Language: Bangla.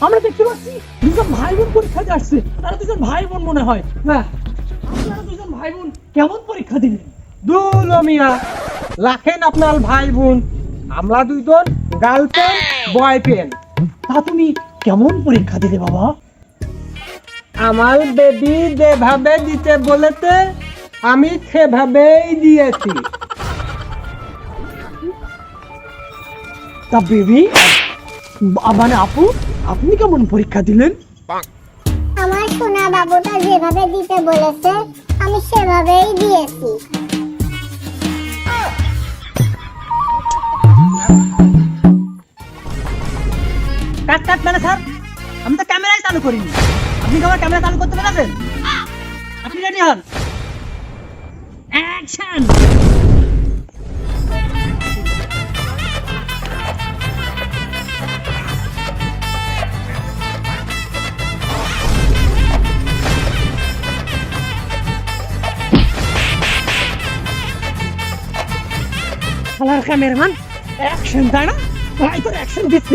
আমরা দেখতে পাচ্ছি দুজন ভাই বোন পরীক্ষাতে আসছে। তারা দুজন ভাই বোন মনে হয়। হ্যাঁ, আপনারা দুজন ভাই বোন কেমন পরীক্ষা দিলেন? দুল মিয়া রাখেন আপনার ভাই বোন, আমরা দুইজন গার্লফ্রেন্ড বয়ফ্রেন্ড। তা তুমি কেমন পরীক্ষা দিলে বাবা? আমার বেবি যেভাবে দিতে বলেছে আমি সেভাবেই দিয়েছি। তা বেবি মানে আপু, আপনি কেমন পরীক্ষা দিলেন? আমার সোনা বাবুটা যেভাবে দিতে বলেছে আমি সেভাবেই দিয়েছি। কাট কাট মানে স্যার, আমি তো ক্যামেরাই চালু করিনি। আপনি কি আমার ক্যামেরা চালু করতে পেরেছেন? আপনি রেডি হন, অ্যাকশন। ক্যামেরাম্যান অ্যাকশন, তাই না? তাই তো অ্যাকশন দিচ্ছি।